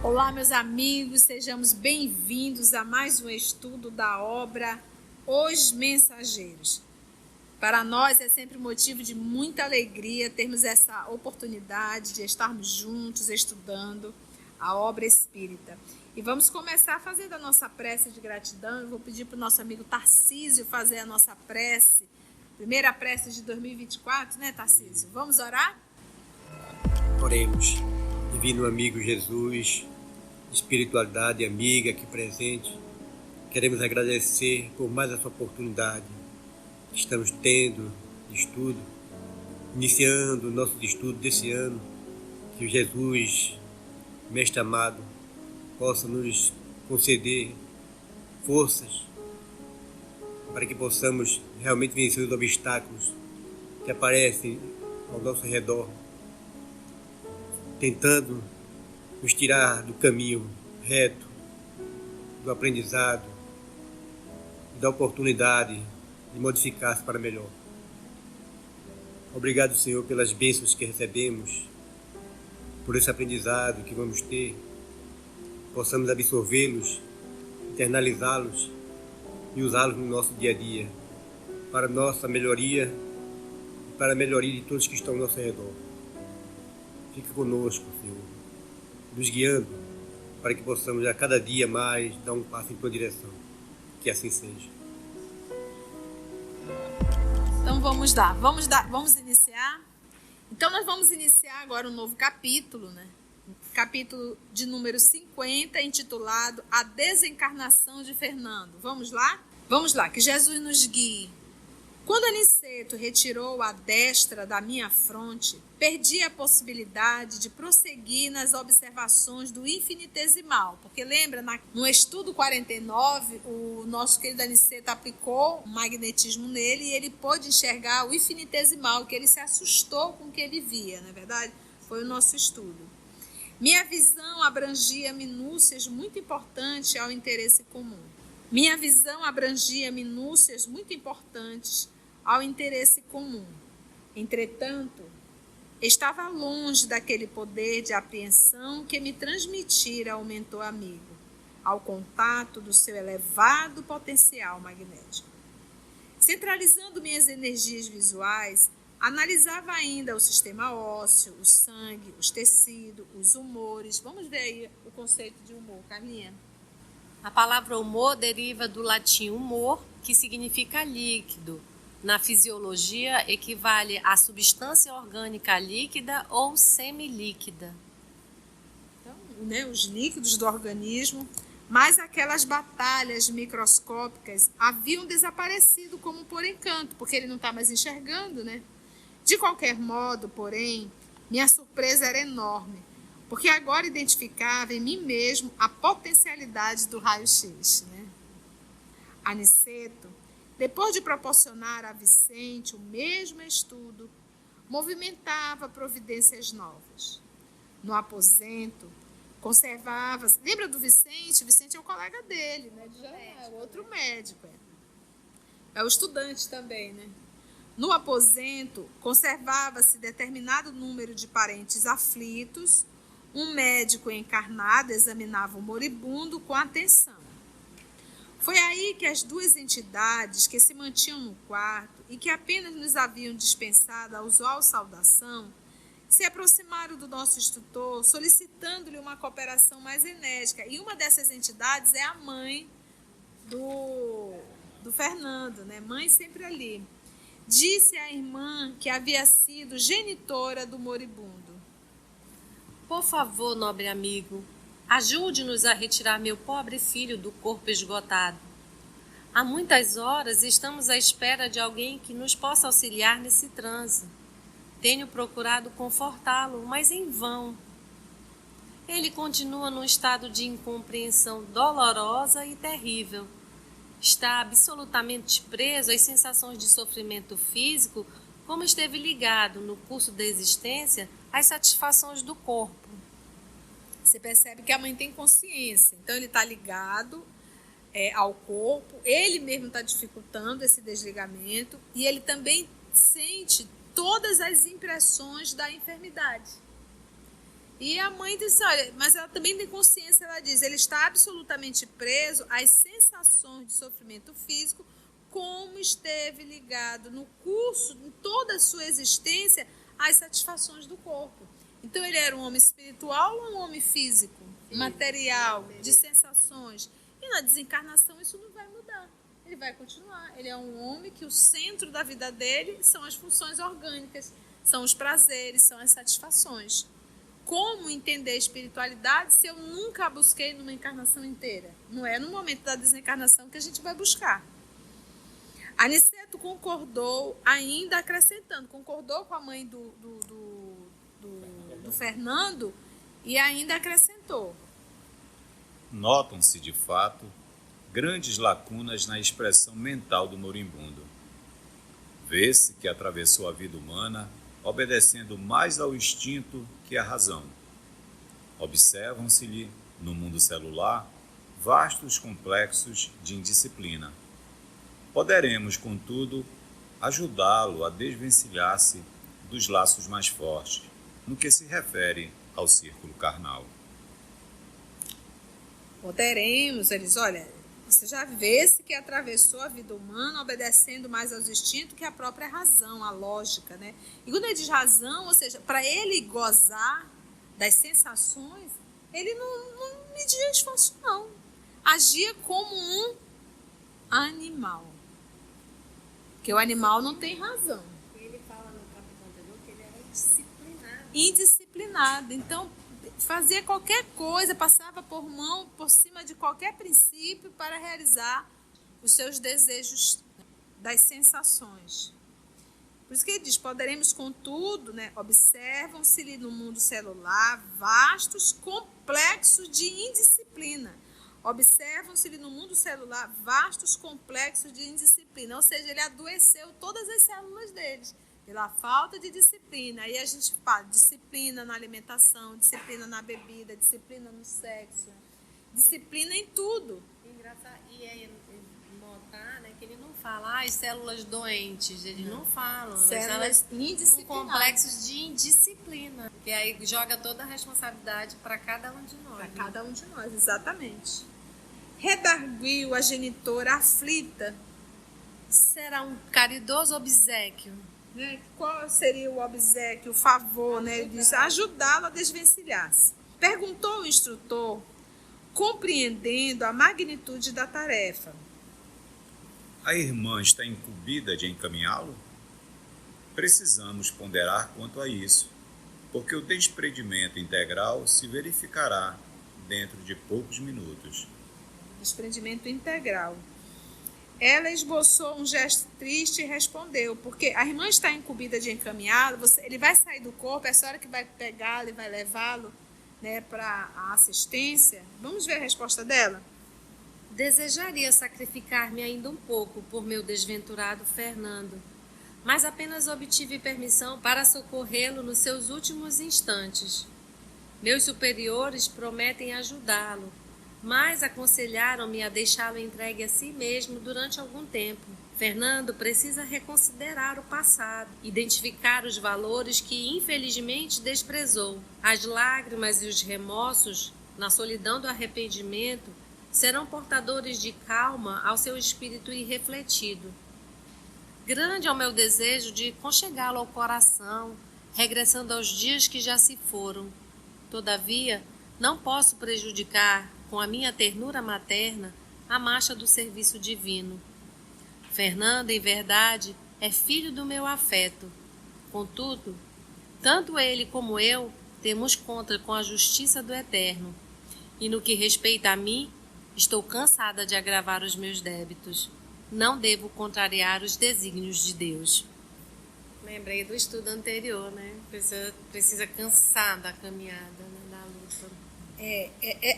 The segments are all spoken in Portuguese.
Olá, meus amigos, sejamos bem-vindos a mais um estudo da obra Os Mensageiros. Para nós é sempre motivo de muita alegria termos essa oportunidade de estarmos juntos estudando a obra espírita. E vamos começar fazendo a nossa prece de gratidão. Eu vou pedir para o nosso amigo Tarcísio fazer a nossa prece, primeira prece de 2024, né, Tarcísio? Vamos orar? Oremos. Divino amigo Jesus, espiritualidade amiga aqui presente, queremos agradecer por mais essa oportunidade que estamos tendo de estudo, iniciando o nosso estudo desse ano, que o Jesus, Mestre amado, possa nos conceder forças para que possamos realmente vencer os obstáculos que aparecem ao nosso redor, tentando nos tirar do caminho reto, do aprendizado, da oportunidade de modificar-se para melhor. Obrigado, Senhor, pelas bênçãos que recebemos, por esse aprendizado que vamos ter, possamos absorvê-los, internalizá-los e usá-los no nosso dia a dia, para nossa melhoria e para a melhoria de todos que estão ao nosso redor. Fica conosco, Senhor, nos guiando para que possamos a cada dia mais dar um passo em tua direção. Que assim seja. Então vamos lá, vamos iniciar. Então nós vamos iniciar agora um novo capítulo, né? Capítulo de número 50, intitulado A Desencarnação de Fernando. Vamos lá? Vamos lá, que Jesus nos guie. Quando Aniceto retirou a destra da minha fronte, perdi a possibilidade de prosseguir nas observações do infinitesimal. Porque lembra, no estudo 49, o nosso querido Aniceto aplicou um magnetismo nele e ele pôde enxergar o infinitesimal, que ele se assustou com o que ele via, não é verdade? Foi o nosso estudo. Minha visão abrangia minúcias muito importantes ao interesse comum. Minha visão abrangia minúcias muito importantes ao interesse comum. Entretanto, estava longe daquele poder de apreensão que me transmitira o mentor amigo, ao contato do seu elevado potencial magnético. Centralizando minhas energias visuais, analisava ainda o sistema ósseo, o sangue, os tecidos, os humores. Vamos ver aí o conceito de humor, Carlinha. A palavra humor deriva do latim humor, que significa líquido. Na fisiologia, equivale à substância orgânica líquida ou semilíquida. Então, né, os líquidos do organismo, mas aquelas batalhas microscópicas haviam desaparecido como por encanto, porque ele não está mais enxergando, né? De qualquer modo, porém, minha surpresa era enorme, porque agora identificava em mim mesmo a potencialidade do raio-x, né? Aniceto, depois de proporcionar a Vicente o mesmo estudo, movimentava providências novas. No aposento, conservava-se... Lembra do Vicente? O Vicente é o colega dele, né? É outro médico. É o estudante também, né? No aposento, conservava-se determinado número de parentes aflitos. Um médico encarnado examinava o moribundo com atenção. Foi aí que as duas entidades que se mantinham no quarto e que apenas nos haviam dispensado a usual saudação, se aproximaram do nosso instrutor, solicitando-lhe uma cooperação mais enérgica. E uma dessas entidades é a mãe do Fernando, né? Mãe sempre ali. Disse à irmã que havia sido genitora do moribundo. Por favor, nobre amigo, ajude-nos a retirar meu pobre filho do corpo esgotado. Há muitas horas estamos à espera de alguém que nos possa auxiliar nesse transe. Tenho procurado confortá-lo, mas em vão. Ele continua num estado de incompreensão dolorosa e terrível. Está absolutamente preso às sensações de sofrimento físico, como esteve ligado, no curso da existência, às satisfações do corpo. Você percebe que a mãe tem consciência, então ele está ligado ao corpo, ele mesmo está dificultando esse desligamento e ele também sente todas as impressões da enfermidade. E a mãe diz, olha, mas ela também tem consciência, ela diz, ele está absolutamente preso às sensações de sofrimento físico, como esteve ligado no curso, em toda a sua existência, às satisfações do corpo. Então ele era um homem espiritual ou um homem físico, material, de sensações. E na desencarnação isso não vai mudar, ele vai continuar. Ele é um homem que o centro da vida dele são as funções orgânicas, são os prazeres, são as satisfações. Como entender a espiritualidade se eu nunca a busquei numa encarnação inteira? Não é no momento da desencarnação que a gente vai buscar. Aniceto concordou, ainda acrescentando, concordou com a mãe do Fernando e ainda acrescentou. Notam-se, de fato, grandes lacunas na expressão mental do moribundo. Vê-se que atravessou a vida humana obedecendo mais ao instinto que à razão. Observam-se-lhe, no mundo celular, vastos complexos de indisciplina. Poderemos, contudo, ajudá-lo a desvencilhar-se dos laços mais fortes, no que se refere ao círculo carnal. Poderemos, eles, olha, você já vê-se que atravessou a vida humana obedecendo mais aos instintos que a própria razão, a lógica, né? E quando ele diz razão, ou seja, para ele gozar das sensações, ele não media esforço, não. Agia como um animal. Porque o animal não tem razão. Ele fala no capítulo anterior que ele era indisciplinado. Indisciplinado. Então, fazia qualquer coisa, passava por cima de qualquer princípio para realizar os seus desejos das sensações. Por isso que ele diz, poderemos, contudo, né, observam-se-lhe no mundo celular vastos complexos de indisciplina. Observam-se-lhe no mundo celular vastos complexos de indisciplina. Ou seja, ele adoeceu todas as células deles pela falta de disciplina. Aí a gente fala disciplina na alimentação, disciplina na bebida, disciplina no sexo, disciplina em tudo. Engraçado. E é notar, né, que ele não fala as células doentes, ele não fala. Células com complexos de indisciplina. Que aí joga toda a responsabilidade para cada um de nós. Para cada um de nós, exatamente. Redarguiu a genitora aflita. Será um caridoso obséquio. Né? Qual seria o obséquio, o favor, né? Ele diz, ajudá-lo a desvencilhar-se. Perguntou o instrutor, compreendendo a magnitude da tarefa. A irmã está incumbida de encaminhá-lo? Precisamos ponderar quanto a isso, porque o desprendimento integral se verificará dentro de poucos minutos. Desprendimento integral. Ela esboçou um gesto triste e respondeu, porque a irmã está incumbida de encaminhá-lo, ele vai sair do corpo, é a senhora que vai pegá-lo e vai levá-lo, né, para a assistência. Vamos ver a resposta dela? Desejaria sacrificar-me ainda um pouco por meu desventurado Fernando, mas apenas obtive permissão para socorrê-lo nos seus últimos instantes. Meus superiores prometem ajudá-lo, mas aconselharam-me a deixá-lo entregue a si mesmo durante algum tempo. Fernando precisa reconsiderar o passado, identificar os valores que infelizmente desprezou. As lágrimas e os remorsos, na solidão do arrependimento, serão portadores de calma ao seu espírito irrefletido. Grande é o meu desejo de conchegá-lo ao coração, regressando aos dias que já se foram. Todavia, não posso prejudicar, com a minha ternura materna, a marcha do serviço divino. Fernando, em verdade, é filho do meu afeto. Contudo, tanto ele como eu temos conta com a justiça do Eterno. E no que respeita a mim, estou cansada de agravar os meus débitos. Não devo contrariar os desígnios de Deus. Lembrei do estudo anterior, né? Precisa cansar da caminhada, né? Da luta.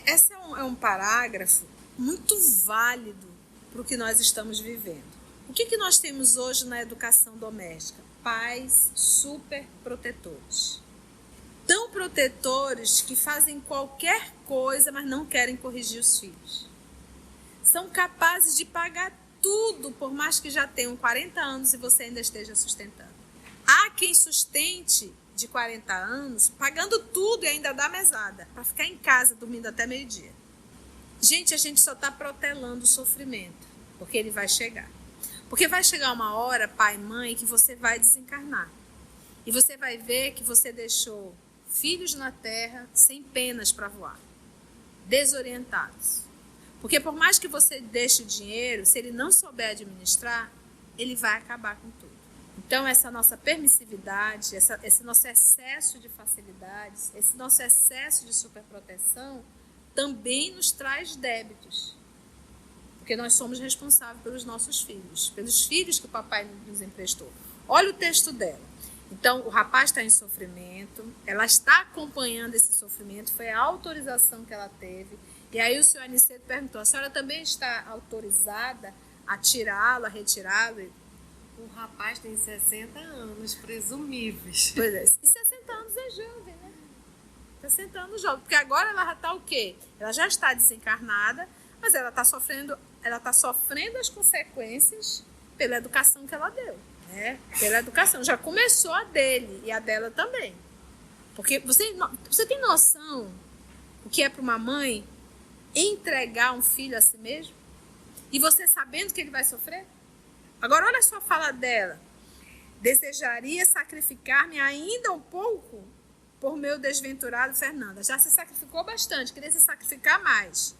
Esse é um parágrafo muito válido para o que nós estamos vivendo. O que nós temos hoje na educação doméstica? Pais super protetores. Tão protetores que fazem qualquer coisa, mas não querem corrigir os filhos. são capazes de pagar tudo, por mais que já tenham 40 anos e você ainda esteja sustentando. Há quem sustente de 40 anos, pagando tudo e ainda dá mesada, para ficar em casa dormindo até meio-dia. Gente, a gente só está protelando o sofrimento, porque ele vai chegar. Porque vai chegar uma hora, pai e mãe, que você vai desencarnar. E você vai ver que você deixou filhos na terra sem penas para voar, desorientados. Porque por mais que você deixe o dinheiro, se ele não souber administrar, ele vai acabar com tudo. Então essa nossa permissividade, esse nosso excesso de facilidades, esse nosso excesso de superproteção, também nos traz débitos. Porque nós somos responsáveis pelos nossos filhos, pelos filhos que o papai nos emprestou. Olha o texto dela. Então, o rapaz está em sofrimento, ela está acompanhando esse sofrimento, foi a autorização que ela teve. E aí o senhor Aniceto perguntou, a senhora também está autorizada a tirá-lo, a retirá-lo? O rapaz tem 60 anos, presumíveis. Pois é, e 60 anos é jovem, né? 60 anos jovem, porque agora ela já está o quê? Ela já está desencarnada, mas ela está sofrendo as consequências pela educação que ela deu. Pela educação, já começou a dele e a dela também. Porque você tem noção o que é para uma mãe entregar um filho a si mesmo? E você sabendo que ele vai sofrer? Agora olha só a fala dela. Desejaria sacrificar-me ainda um pouco por meu desventurado Fernanda. Já se sacrificou bastante, queria se sacrificar mais.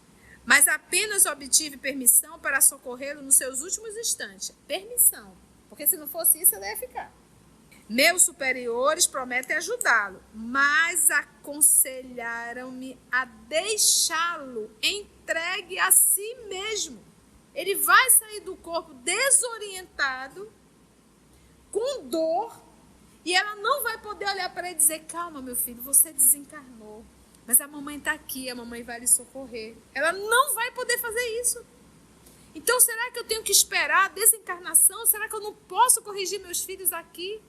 Mas apenas obtive permissão para socorrê-lo nos seus últimos instantes. Permissão. Porque se não fosse isso, ele ia ficar. Meus superiores prometem ajudá-lo, mas aconselharam-me a deixá-lo entregue a si mesmo. Ele vai sair do corpo desorientado, com dor, e ela não vai poder olhar para ele e dizer, calma, meu filho, você desencarnou, mas a mamãe está aqui, a mamãe vai lhe socorrer. Ela não vai poder fazer isso. Então, será que eu tenho que esperar a desencarnação? Será que eu não posso corrigir meus filhos aqui?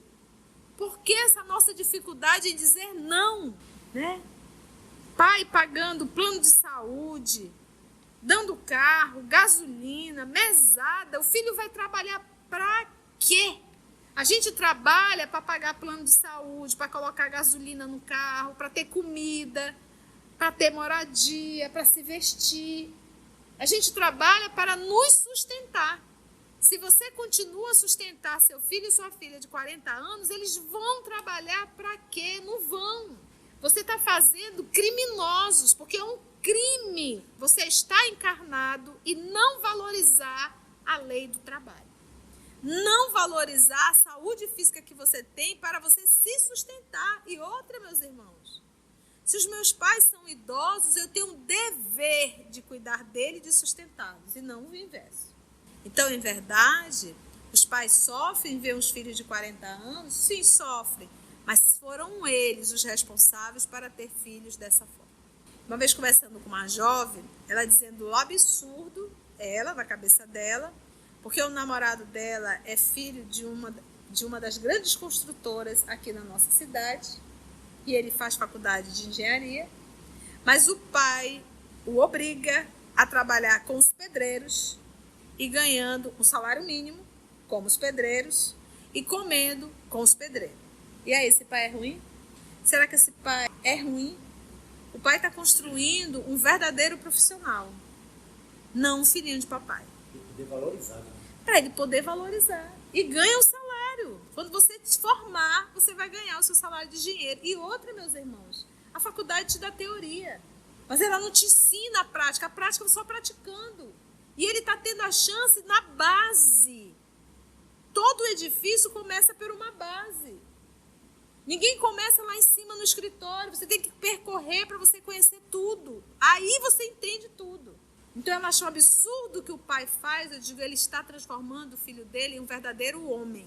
Por que essa nossa dificuldade em dizer não, né? Pai pagando plano de saúde, dando carro, gasolina, mesada. O filho vai trabalhar para quê? A gente trabalha para pagar plano de saúde, para colocar gasolina no carro, para ter comida, para ter moradia, para se vestir. A gente trabalha para nos sustentar. Se você continua a sustentar seu filho e sua filha de 40 anos, eles vão trabalhar para quê? Não vão. Você está fazendo criminosos, porque é um crime você estar encarnado e não valorizar a lei do trabalho. Não valorizar a saúde física que você tem para você se sustentar. E outra, meus irmãos, se os meus pais são idosos, eu tenho um dever de cuidar deles e de sustentá-los, e não o inverso. Então, em verdade, os pais sofrem ver os filhos de 40 anos? Sim, sofrem, mas foram eles os responsáveis para ter filhos dessa forma. Uma vez conversando com uma jovem, ela dizendo o absurdo, ela, na cabeça dela, porque o namorado dela é filho de uma das grandes construtoras aqui na nossa cidade, e ele faz faculdade de engenharia, mas o pai o obriga a trabalhar com os pedreiros e ganhando um salário mínimo, como os pedreiros, e comendo com os pedreiros. E aí, esse pai é ruim? Será que esse pai é ruim? O pai está construindo um verdadeiro profissional, não um filhinho de papai. Poder valorizar, né? Para ele poder valorizar. E ganha o salário. Quando você se formar, você vai ganhar o seu salário de dinheiro. E outra, meus irmãos, a faculdade te dá teoria, mas ela não te ensina a prática é só praticando. E ele está tendo a chance na base. Todo edifício começa por uma base. Ninguém começa lá em cima no escritório. Você tem que percorrer para você conhecer tudo. Aí você entende tudo. Então ela achou absurdo o que o pai faz. Eu digo, ele está transformando o filho dele em um verdadeiro homem.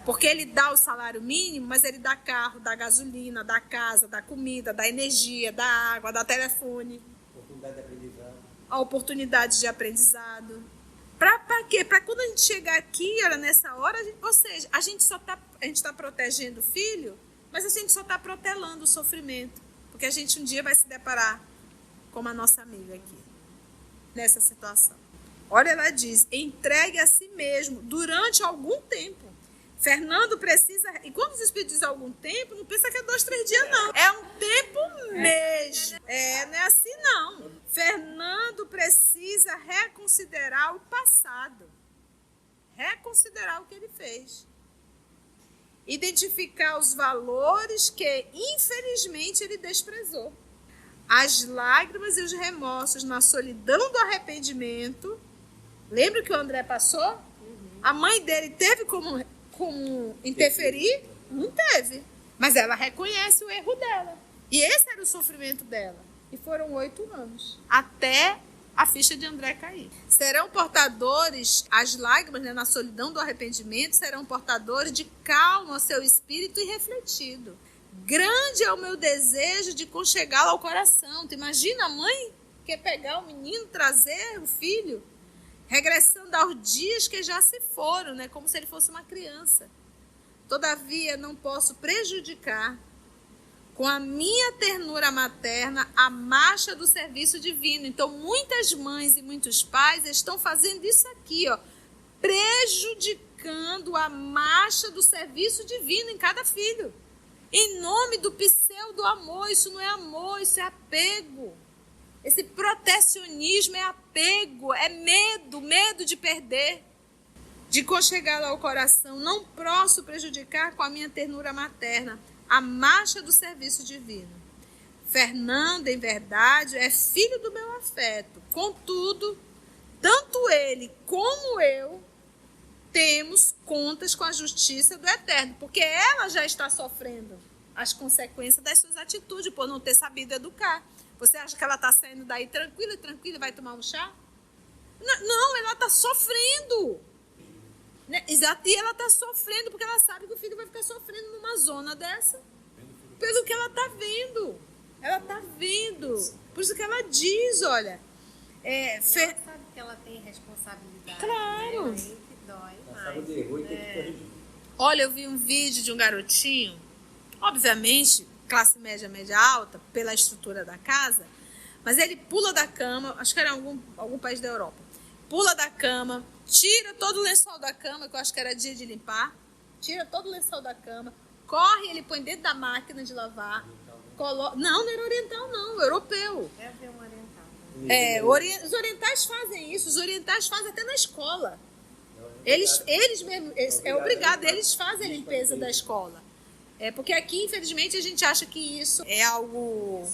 Porque ele dá o salário mínimo, mas ele dá carro, dá gasolina, dá casa, dá comida, dá energia, dá água, dá telefone. Oportunidade de aprendizado. A oportunidade de aprendizado. Para quê? Para quando a gente chegar aqui, olha, nessa hora, ou seja, a gente está protegendo o filho, mas a gente só está protelando o sofrimento. Porque a gente um dia vai se deparar com a nossa amiga aqui, nessa situação. Olha, ela diz, entregue a si mesmo durante algum tempo. Fernando precisa... E quando os Espíritos dizem algum tempo, não pensa que é 2, 3 dias, não. É um tempo mesmo. Não é assim, não. Fernando precisa reconsiderar o passado. Reconsiderar o que ele fez. Identificar os valores que, infelizmente, ele desprezou. As lágrimas e os remorsos na solidão do arrependimento. Lembra que o André passou? A mãe dele teve como interferir? Não teve. Mas ela reconhece o erro dela. E esse era o sofrimento dela. E foram 8 anos. Até a ficha de André cair. Serão portadores, as lágrimas, né, na solidão do arrependimento, serão portadores de calma ao seu espírito e refletido. Grande é o meu desejo de conchegá-lo ao coração. Tu imagina a mãe quer pegar o menino, trazer o filho, regressando aos dias que já se foram, né? Como se ele fosse uma criança. Todavia, não posso prejudicar, com a minha ternura materna, a marcha do serviço divino. Então, muitas mães e muitos pais estão fazendo isso aqui, ó, prejudicando a marcha do serviço divino em cada filho. Em nome do pseudo-amor. Isso não é amor, isso é apego. Esse protecionismo é apego, é medo de perder, de conchegá-lo ao coração. Não posso prejudicar com a minha ternura materna a marcha do serviço divino. Fernando, em verdade, é filho do meu afeto. Contudo, tanto ele como eu temos contas com a justiça do Eterno, porque ela já está sofrendo as consequências das suas atitudes por não ter sabido educar. Você acha que ela está saindo daí tranquila, vai tomar um chá? Não, ela está sofrendo. Né? Exato, e ela está sofrendo porque ela sabe que o filho vai ficar sofrendo numa zona dessa. Pelo que ela está vendo. Ela está vendo. Por isso que ela diz, olha... Ela sabe que ela tem responsabilidade. Claro. Né? Aí que dói mais. Olha, eu vi um vídeo de um garotinho, obviamente, classe média, média alta, pela estrutura da casa, mas ele pula da cama, acho que era algum país da Europa, pula da cama, tira todo o lençol da cama, que eu acho que era dia de limpar, tira todo o lençol da cama, corre, ele põe dentro da máquina de lavar, não era oriental não, europeu. É ver um oriental. Os orientais fazem isso, os orientais fazem até na escola. Eles mesmos, é obrigado, eles fazem a limpeza da escola. Porque aqui, infelizmente, a gente acha que isso é algo...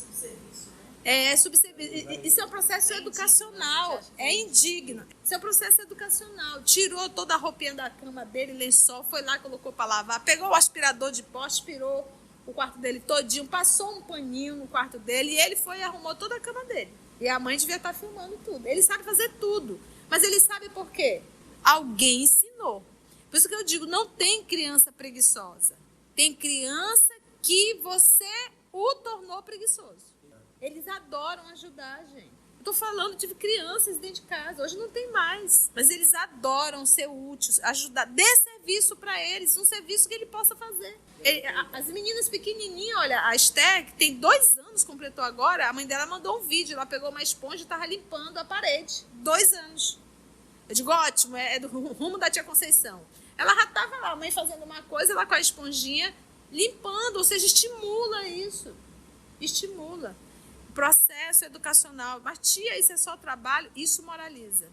Isso é um processo educacional, é indigno. Isso é um processo educacional. Tirou toda a roupinha da cama dele, lençol, foi lá, colocou para lavar, pegou o aspirador de pó, aspirou o quarto dele todinho, passou um paninho no quarto dele e ele foi e arrumou toda a cama dele. E a mãe devia estar filmando tudo. Ele sabe fazer tudo, mas ele sabe por quê? Alguém ensinou. Por isso que eu digo, não tem criança preguiçosa. Tem criança que você o tornou preguiçoso. Eles adoram ajudar, gente. Eu estou falando, tive crianças dentro de casa. Hoje não tem mais. Mas eles adoram ser úteis, ajudar. Dê serviço para eles, um serviço que ele possa fazer. As meninas pequenininhas, olha, a Esther, que tem 2 anos, completou agora, a mãe dela mandou um vídeo. Ela pegou uma esponja e estava limpando a parede. 2 anos. Eu digo, ótimo, é do rumo da tia Conceição. Ela já estava lá, a mãe fazendo uma coisa, ela com a esponjinha limpando, ou seja, estimula isso. Estimula. Processo educacional. Mas, tia, isso é só trabalho? Isso moraliza.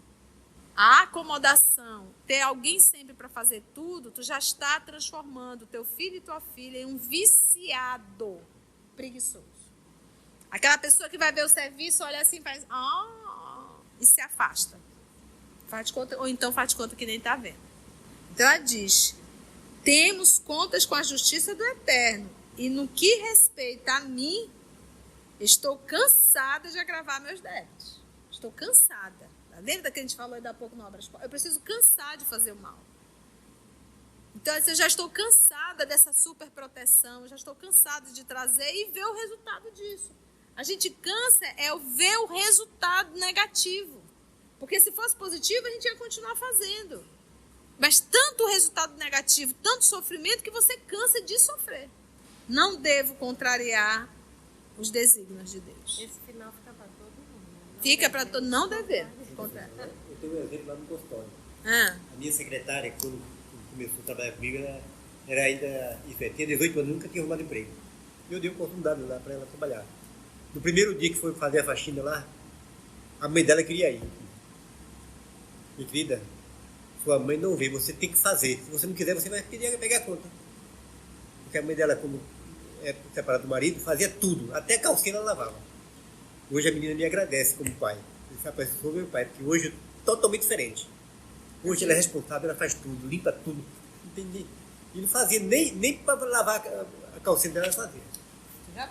A acomodação, ter alguém sempre para fazer tudo, tu já está transformando teu filho e tua filha em um viciado preguiçoso. Aquela pessoa que vai ver o serviço, olha assim, faz... e se afasta. Faz de conta, ou então faz de conta que nem está vendo. Então ela diz, temos contas com a justiça do Eterno, e no que respeita a mim, estou cansada de agravar meus débitos. Estou cansada. Lembra que a gente falou ainda há pouco no Obras? Eu preciso cansar de fazer o mal. Então, eu já estou cansada dessa super proteção, já estou cansada de trazer e ver o resultado disso. A gente cansa ver o resultado negativo. Porque se fosse positivo, a gente ia continuar fazendo. Mas tanto resultado negativo, tanto sofrimento, que você cansa de sofrer. Não devo contrariar os desígnios de Deus. Esse final fica para todo mundo. Fica para todo mundo. Não dever contrariar. tenho um exemplo lá no consultório. Ah, A minha secretária, quando começou a trabalhar comigo, era ainda, tinha 18 anos, nunca tinha arrumado emprego. Eu dei oportunidade lá para ela trabalhar. No primeiro dia que foi fazer a faxina lá, a mãe dela queria ir. Minha querida, sua mãe não vê, você tem que fazer. Se você não quiser, você vai pegar a conta. Porque a mãe dela, como é separada do marido, fazia tudo, até calcinha ela lavava. Hoje a menina me agradece como pai. Ele sabe, sou meu pai, porque hoje é totalmente diferente. Hoje ela é responsável, ela faz tudo, limpa tudo. Entendi. E não fazia nem para lavar a calcinha dela, ela fazia.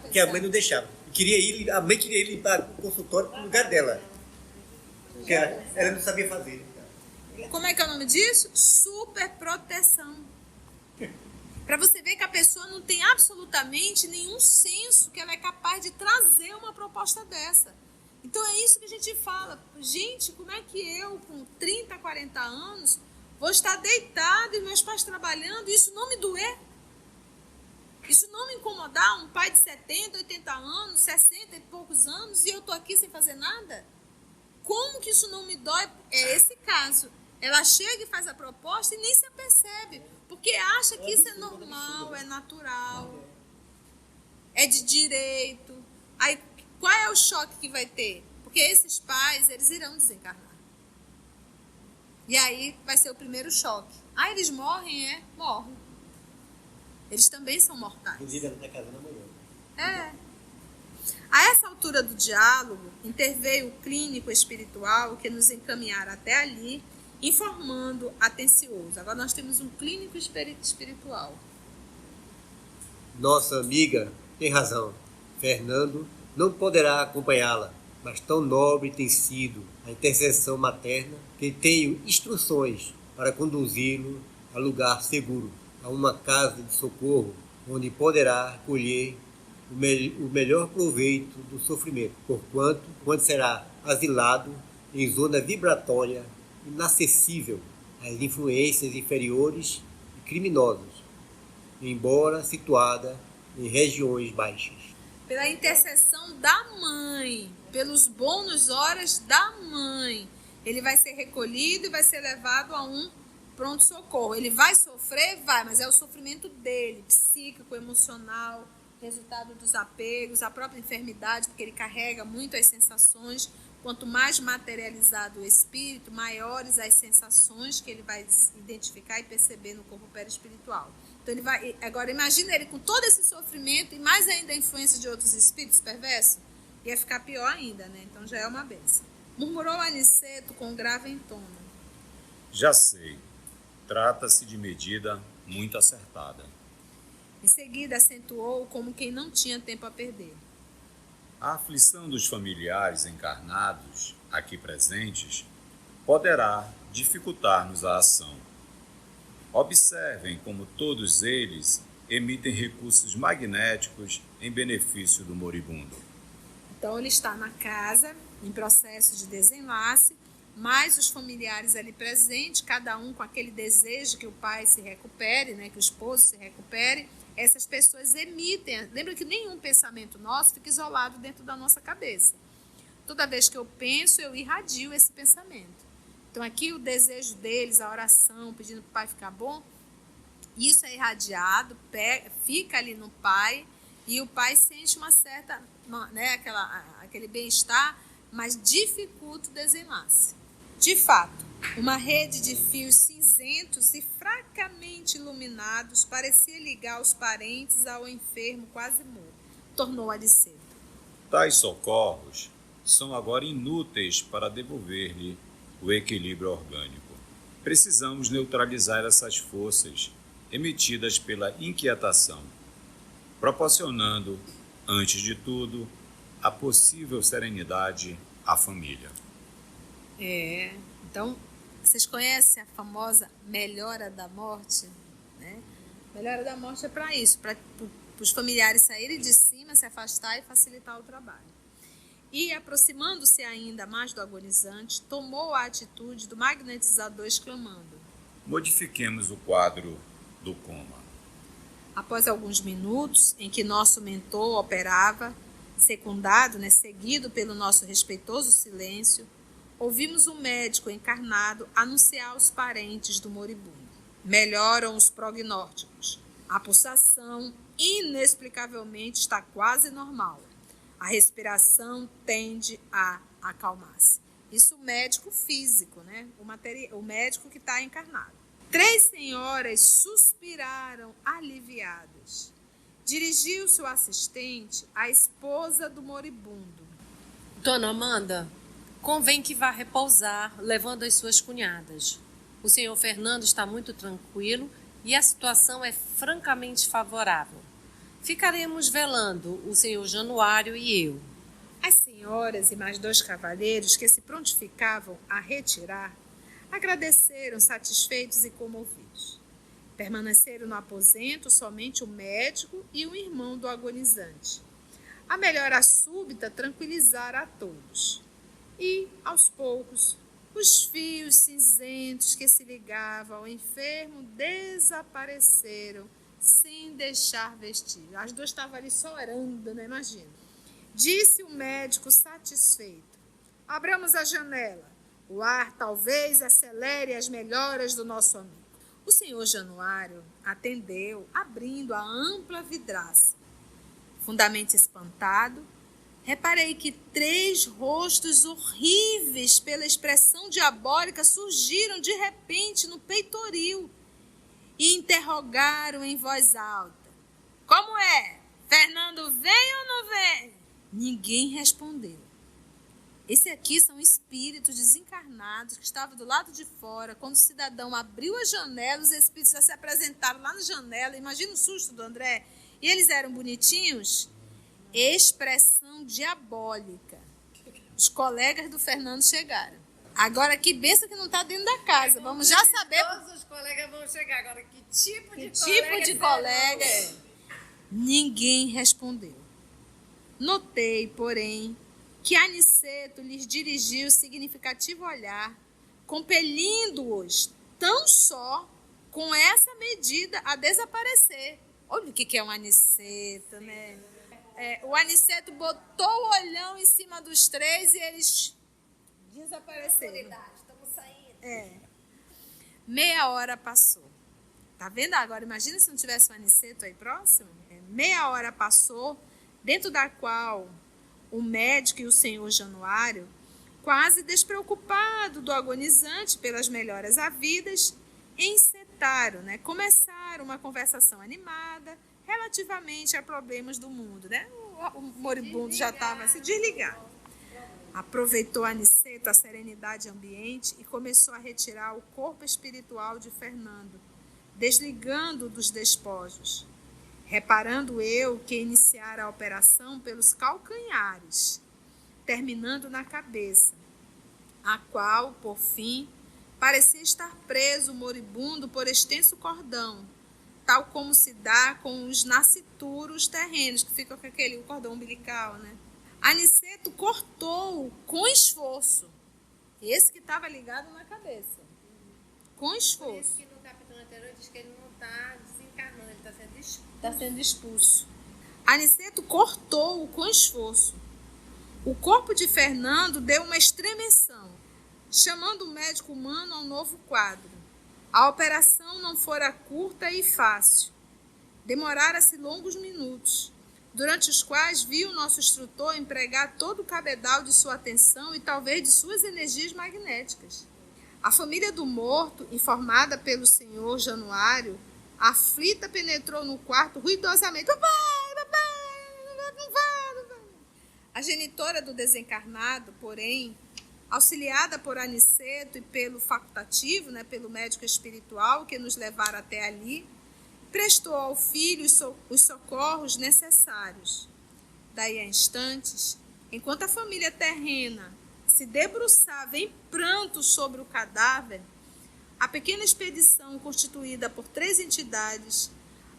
Porque a mãe não deixava. A mãe queria ir limpar o consultório no lugar dela. Porque ela não sabia fazer. como é que é o nome disso? Superproteção. Para você ver que a pessoa não tem absolutamente nenhum senso que ela é capaz de trazer uma proposta dessa. Então é isso que a gente fala. Gente, como é que eu, com 30, 40 anos, vou estar deitada e meus pais trabalhando e isso não me doer? Isso não me incomodar? Um pai de 70, 80 anos, 60 e poucos anos e eu estou aqui sem fazer nada? Como que isso não me dói? É esse caso. Ela chega e faz a proposta e nem se apercebe, porque acha que isso é normal, é natural, é de direito. Aí, qual é o choque que vai ter? Porque esses pais, eles irão desencarnar. E aí vai ser o primeiro choque. Ah, eles morrem? Morrem. Eles também são mortais. Inclusive, ela está casando amanhã. A essa altura do diálogo, interveio o clínico espiritual que nos encaminhara até ali, informando atencioso. Agora nós temos um clínico espiritual. Nossa amiga tem razão. Fernando não poderá acompanhá-la, mas tão nobre tem sido a intercessão materna que tenho instruções para conduzi-lo a lugar seguro, a uma casa de socorro, onde poderá colher o melhor proveito do sofrimento, porquanto, quando será asilado em zona vibratória inacessível às influências inferiores e criminosas, embora situada em regiões baixas. Pela intercessão da mãe, pelos bônus horas da mãe, ele vai ser recolhido e vai ser levado a um pronto-socorro. Ele vai sofrer? Vai, mas é o sofrimento dele, psíquico, emocional, resultado dos apegos, a própria enfermidade, porque ele carrega muito as sensações. Quanto mais materializado o espírito, maiores as sensações que ele vai identificar e perceber no corpo perispiritual. Então ele vai, agora imagina ele com todo esse sofrimento e mais ainda a influência de outros espíritos perversos, ia ficar pior ainda, né? Então já é uma benção. Murmurou Aniceto com grave entono. Já sei, trata-se de medida muito acertada. Em seguida acentuou como quem não tinha tempo a perder. A aflição dos familiares encarnados aqui presentes poderá dificultar-nos a ação. Observem como todos eles emitem recursos magnéticos em benefício do moribundo. Então ele está na casa, em processo de desenlace, mas os familiares ali presentes, cada um com aquele desejo que o pai se recupere, né, que o esposo se recupere, essas pessoas emitem. Lembra que nenhum pensamento nosso fica isolado dentro da nossa cabeça. Toda vez que eu penso, eu irradio esse pensamento. Então aqui o desejo deles, a oração, pedindo para o pai ficar bom, isso é irradiado, fica ali no pai, e o pai sente uma certa, né, aquele bem-estar, mas dificulta o desenlace. De fato, uma rede de fios cinzentos e fracamente iluminados parecia ligar os parentes ao enfermo quase morto. Tornou Aniceto. Tais socorros são agora inúteis para devolver-lhe o equilíbrio orgânico. Precisamos neutralizar essas forças emitidas pela inquietação, proporcionando, antes de tudo, a possível serenidade à família. Então, vocês conhecem a famosa melhora da morte? Né? Melhora da morte é para isso, para os familiares saírem de cima, se afastar e facilitar o trabalho. E, aproximando-se ainda mais do agonizante, tomou a atitude do magnetizador exclamando: Modifiquemos o quadro do coma. Após alguns minutos em que nosso mentor operava, secundado, seguido pelo nosso respeitoso silêncio, ouvimos o médico encarnado anunciar aos parentes do moribundo. Melhoram os prognósticos. A pulsação, inexplicavelmente, está quase normal. A respiração tende a acalmar-se. Isso o médico físico, né? O médico que está encarnado. 3 senhoras suspiraram aliviadas. Dirigiu-se o assistente à esposa do moribundo. Dona Amanda, convém que vá repousar, levando as suas cunhadas. O senhor Fernando está muito tranquilo e a situação é francamente favorável. Ficaremos velando o senhor Januário e eu. As senhoras e mais 2 cavalheiros que se prontificavam a retirar agradeceram satisfeitos e comovidos. Permaneceram no aposento somente o médico e o irmão do agonizante. A melhora súbita tranquilizara a todos. E, aos poucos, os fios cinzentos que se ligavam ao enfermo desapareceram sem deixar vestígio. As 2 estavam ali só orando, né? Imagina. Disse o médico satisfeito: abramos a janela. O ar talvez acelere as melhoras do nosso amigo. O senhor Januário atendeu, abrindo a ampla vidraça. Fundamente espantado, reparei que 3 rostos horríveis pela expressão diabólica surgiram de repente no peitoril e interrogaram em voz alta: como é? Fernando vem ou não vem? Ninguém respondeu. Esse aqui são espíritos desencarnados que estavam do lado de fora. Quando o cidadão abriu a janela, os espíritos já se apresentaram lá na janela. Imagina o susto do André. E eles eram bonitinhos. Expressão diabólica. Os colegas do Fernando chegaram. Agora, que benção que não está dentro da casa. Vamos já saber. Todos os colegas vão chegar. Agora, que tipo de colega é? Ninguém respondeu. Notei, porém, que Aniceto lhes dirigiu significativo olhar, compelindo-os tão só com essa medida a desaparecer. Olha o que é um Aniceto, né? O Aniceto botou o olhão em cima dos 3 e eles desapareceram. Estamos saindo. Meia hora passou. Tá vendo agora? Imagina se não tivesse um Aniceto aí próximo. Meia hora passou, dentro da qual o médico e o senhor Januário, quase despreocupado do agonizante pelas melhoras havidas, encetaram, né? Começaram uma conversação animada relativamente a problemas do mundo, né? O moribundo já estava se desligado. Aproveitou Aniceto a serenidade ambiente e começou a retirar o corpo espiritual de Fernando, desligando-o dos despojos. Reparando eu que iniciara a operação pelos calcanhares, terminando na cabeça, a qual, por fim, parecia estar preso o moribundo por extenso cordão, tal como se dá com os nascituros terrenos, que ficam com o cordão umbilical, né? Aniceto cortou com esforço, esse que estava ligado na cabeça, com esforço. Por isso que no capítulo anterior diz que ele não está desencarnando, ele está sendo expulso. Está sendo expulso. Aniceto cortou-o com esforço. O corpo de Fernando deu uma estremeção, chamando o médico humano a um novo quadro. A operação não fora curta e fácil. Demorara-se longos minutos, durante os quais viu o nosso instrutor empregar todo o cabedal de sua atenção e talvez de suas energias magnéticas. A família do morto, informada pelo senhor Januário, aflita, penetrou no quarto ruidosamente. Papai, não vai. A genitora do desencarnado, porém, auxiliada por Aniceto e pelo facultativo, né, pelo médico espiritual que nos levara até ali, prestou ao filho os socorros necessários. Daí a instantes, enquanto a família terrena se debruçava em pranto sobre o cadáver, a pequena expedição constituída por 3 entidades,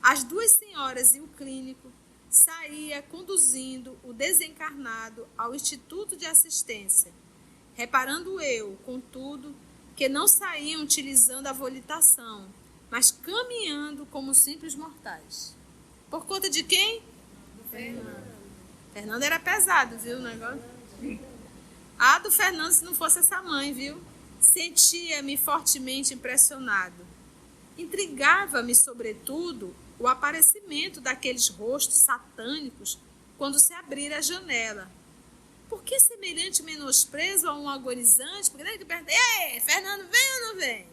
as 2 senhoras e o clínico, saía conduzindo o desencarnado ao Instituto de Assistência, reparando eu, contudo, que não saíam utilizando a volitação, mas caminhando como simples mortais. Por conta de quem? Fernando era pesado, viu o negócio? Ah, do Fernando, se não fosse essa mãe, viu? Sentia-me fortemente impressionado. Intrigava-me, sobretudo, o aparecimento daqueles rostos satânicos quando se abrir a janela. Por que semelhante menosprezo a um agonizante? Porque daí que pergunta: ei, Fernando, vem ou não vem?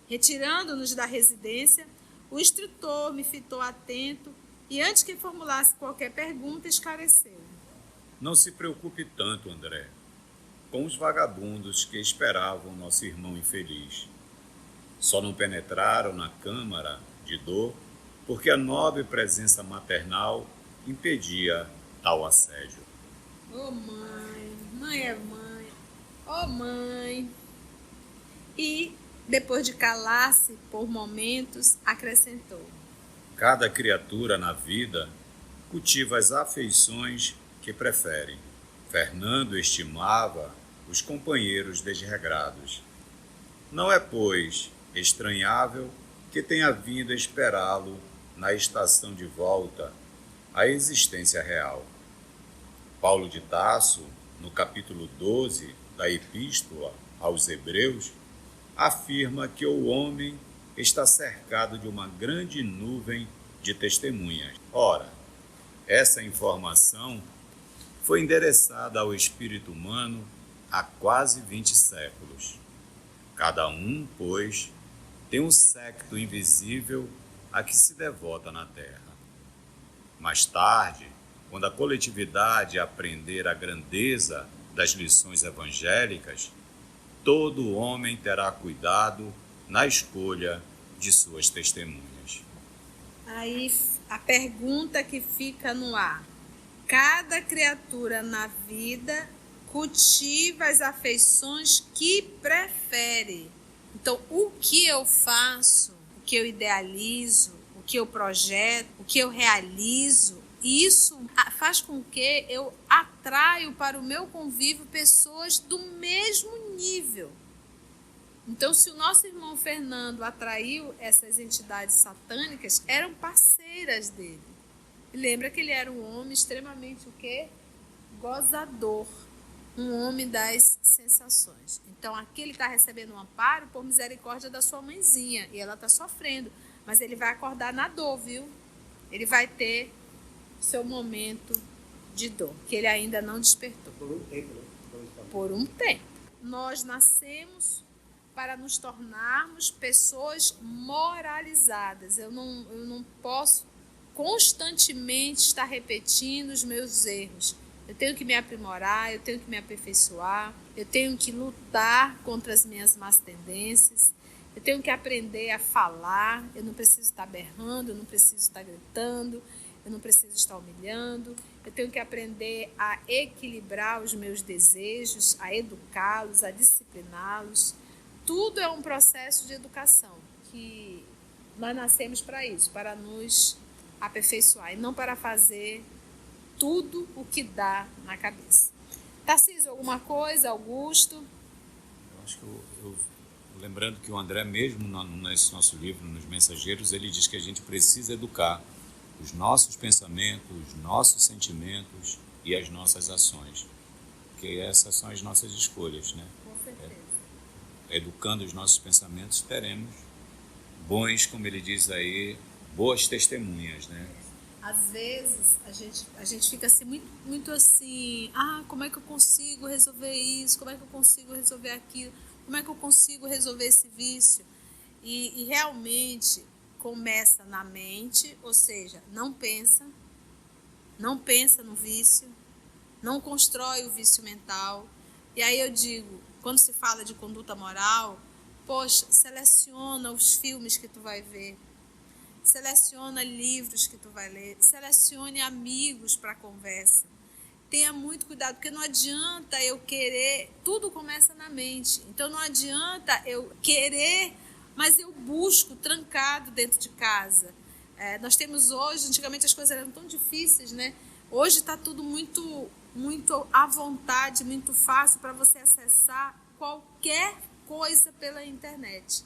Retirando-nos da residência, o instrutor me fitou atento e, antes que formulasse qualquer pergunta, esclareceu. Não se preocupe tanto, André, com os vagabundos que esperavam nosso irmão infeliz. Só não penetraram na câmara de dor porque a nobre presença maternal impedia tal assédio. Ô mãe, mãe é mãe, ô mãe. E, depois de calar-se por momentos, acrescentou: Cada criatura na vida cultiva as afeições que prefere. Fernando estimava os companheiros desregrados. Não é, pois, estranhável que tenha vindo esperá-lo na estação de volta à existência real. Paulo de Tarso, no capítulo 12 da Epístola aos Hebreus, afirma que o homem está cercado de uma grande nuvem de testemunhas. Ora, essa informação foi endereçada ao espírito humano há quase 20 séculos. Cada um, pois, tem um séquito invisível a que se devota na terra. Mais tarde, quando a coletividade aprender a grandeza das lições evangélicas, todo homem terá cuidado na escolha de suas testemunhas. Aí a pergunta que fica no ar: cada criatura na vida cultiva as afeições que prefere. Então, o que eu faço, o que eu idealizo, o que eu projeto, o que eu realizo, isso faz com que eu atraio para o meu convívio pessoas do mesmo nível. Então, se o nosso irmão Fernando atraiu essas entidades satânicas, eram parceiras dele. E lembra que ele era um homem extremamente o quê? Gozador. Um homem das sensações. Então, aqui ele está recebendo um amparo por misericórdia da sua mãezinha. E ela está sofrendo. Mas ele vai acordar na dor, viu? Ele vai ter seu momento de dor, que ele ainda não despertou. Por um tempo, né? Por um tempo. Nós nascemos para nos tornarmos pessoas moralizadas. Eu não posso constantemente estar repetindo os meus erros. Eu tenho que me aprimorar, eu tenho que me aperfeiçoar, eu tenho que lutar contra as minhas más tendências, eu tenho que aprender a falar, eu não preciso estar berrando, eu não preciso estar gritando, eu não preciso estar humilhando, eu tenho que aprender a equilibrar os meus desejos, a educá-los, a discipliná-los. Tudo é um processo de educação, que nós nascemos para isso, para nos aperfeiçoar e não para fazer tudo o que dá na cabeça. Tarcísio, alguma coisa? Augusto? Eu acho que lembrando que o André, mesmo nesse nosso livro, nos Mensageiros, ele diz que a gente precisa educar os nossos pensamentos, os nossos sentimentos e as nossas ações. Porque essas são as nossas escolhas, né? Com certeza. Educando os nossos pensamentos, teremos bons, como ele diz aí, boas testemunhas, né? Às vezes a gente fica assim, muito assim, como é que eu consigo resolver isso? Como é que eu consigo resolver aquilo? Como é que eu consigo resolver esse vício? E realmente começa na mente, ou seja, não pensa no vício, não constrói o vício mental. E aí eu digo, quando se fala de conduta moral, poxa, seleciona os filmes que tu vai ver. Seleciona livros que tu vai ler, selecione amigos para conversa. Tenha muito cuidado, porque não adianta eu querer, tudo começa na mente. Então não adianta eu querer, mas eu busco trancado dentro de casa. Nós temos hoje, antigamente as coisas eram tão difíceis, né? Hoje está tudo muito à vontade, muito fácil para você acessar qualquer coisa pela internet.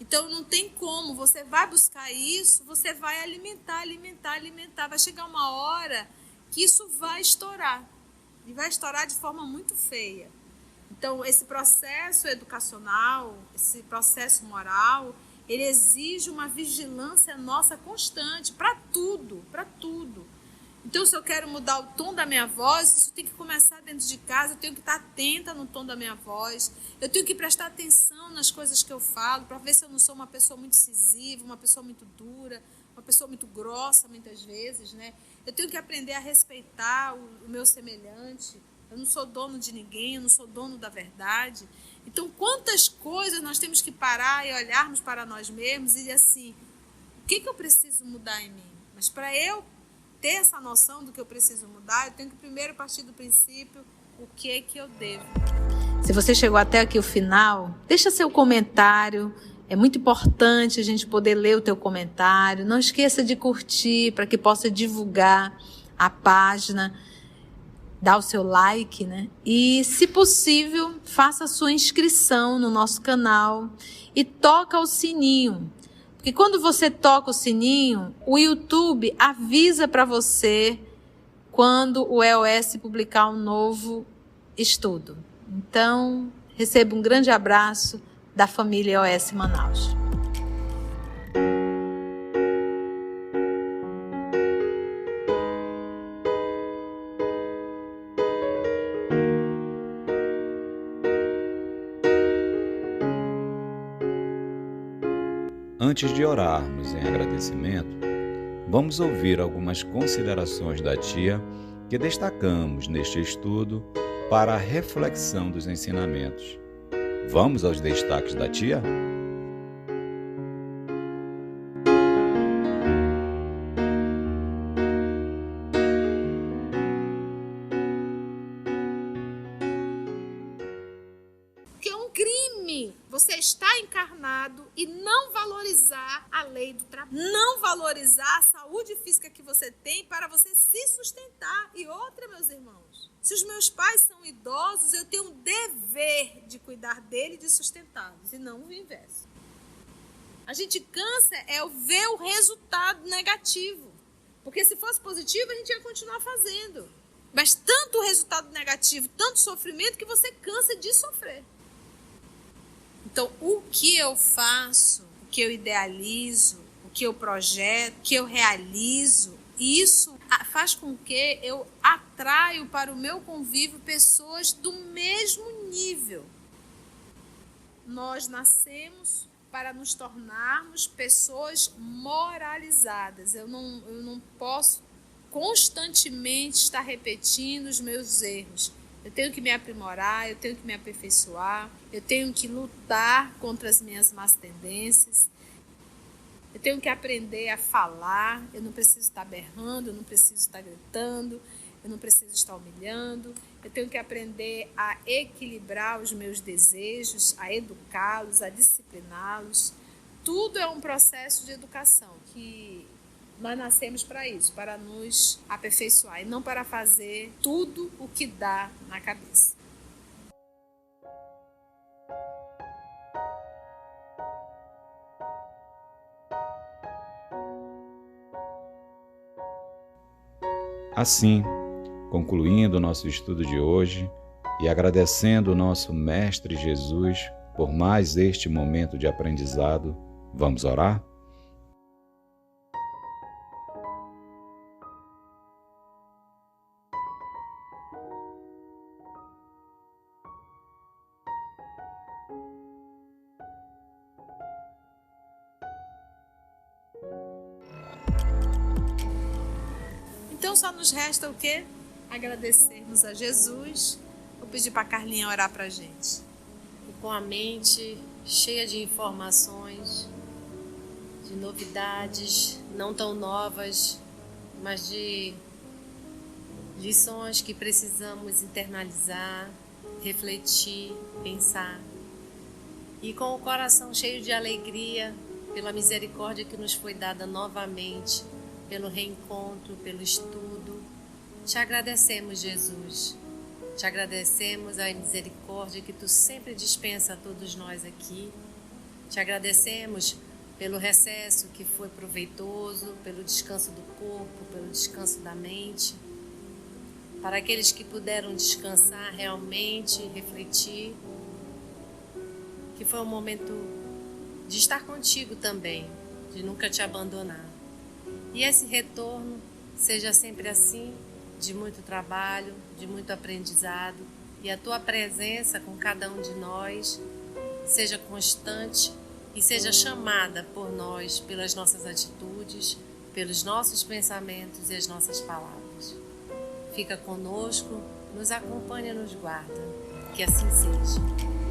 Então, não tem como, você vai buscar isso, você vai alimentar. Vai chegar uma hora que isso vai estourar. E vai estourar de forma muito feia. Então, esse processo educacional, esse processo moral, ele exige uma vigilância nossa constante para tudo, para tudo. Então, se eu quero mudar o tom da minha voz, isso tem que começar dentro de casa, eu tenho que estar atenta no tom da minha voz, eu tenho que prestar atenção nas coisas que eu falo, para ver se eu não sou uma pessoa muito incisiva, uma pessoa muito dura, uma pessoa muito grossa, muitas vezes, né? Eu tenho que aprender a respeitar o meu semelhante. Eu não sou dono de ninguém, eu não sou dono da verdade. Então, quantas coisas nós temos que parar e olharmos para nós mesmos e dizer assim, o que eu preciso mudar em mim? Mas para eu ter essa noção do que eu preciso mudar, eu tenho que primeiro partir do princípio, o que eu devo. Se você chegou até aqui o final, deixa seu comentário. É muito importante a gente poder ler o teu comentário. Não esqueça de curtir para que possa divulgar a página. Dá o seu like, né? E, se possível, faça a sua inscrição no nosso canal e toca o sininho. Porque quando você toca o sininho, o YouTube avisa para você quando o EOS publicar um novo estudo. Então, receba um grande abraço da família EOS Manaus. Antes de orarmos em agradecimento, vamos ouvir algumas considerações da tia que destacamos neste estudo para a reflexão dos ensinamentos. Vamos aos destaques da tia? Você está encarnado e não valorizar a lei do trabalho. Não valorizar a saúde física que você tem para você se sustentar. E outra, meus irmãos, se os meus pais são idosos, eu tenho um dever de cuidar deles e de sustentá-los, e não o inverso. A gente cansa ver o resultado negativo. Porque se fosse positivo, a gente ia continuar fazendo. Mas tanto resultado negativo, tanto sofrimento, que você cansa de sofrer. Então, o que eu faço, o que eu idealizo, o que eu projeto, o que eu realizo, isso faz com que eu atraio para o meu convívio pessoas do mesmo nível. Nós nascemos para nos tornarmos pessoas moralizadas. Eu não posso constantemente estar repetindo os meus erros. Eu tenho que me aprimorar, eu tenho que me aperfeiçoar, eu tenho que lutar contra as minhas más tendências, eu tenho que aprender a falar, eu não preciso estar berrando, eu não preciso estar gritando, eu não preciso estar humilhando, eu tenho que aprender a equilibrar os meus desejos, a educá-los, a discipliná-los. Tudo é um processo de educação que nós nascemos para isso, para nos aperfeiçoar e não para fazer tudo o que dá na cabeça. Assim, concluindo o nosso estudo de hoje e agradecendo o nosso Mestre Jesus por mais este momento de aprendizado, vamos orar? Então só nos resta o quê? Agradecermos a Jesus. Vou pedir para a Carlinha orar para a gente. E com a mente cheia de informações, de novidades, não tão novas, mas de lições que precisamos internalizar, refletir, pensar. E com o coração cheio de alegria pela misericórdia que nos foi dada novamente, pelo reencontro, pelo estudo. Te agradecemos, Jesus. Te agradecemos a misericórdia que Tu sempre dispensa a todos nós aqui. Te agradecemos pelo recesso que foi proveitoso, pelo descanso do corpo, pelo descanso da mente. para aqueles que puderam descansar realmente, refletir, que foi um momento de estar contigo também, de nunca te abandonar. E esse retorno seja sempre assim, de muito trabalho, de muito aprendizado, e a tua presença com cada um de nós seja constante e seja chamada por nós pelas nossas atitudes, pelos nossos pensamentos e as nossas palavras. Fica conosco, nos acompanha e nos guarda. Que assim seja.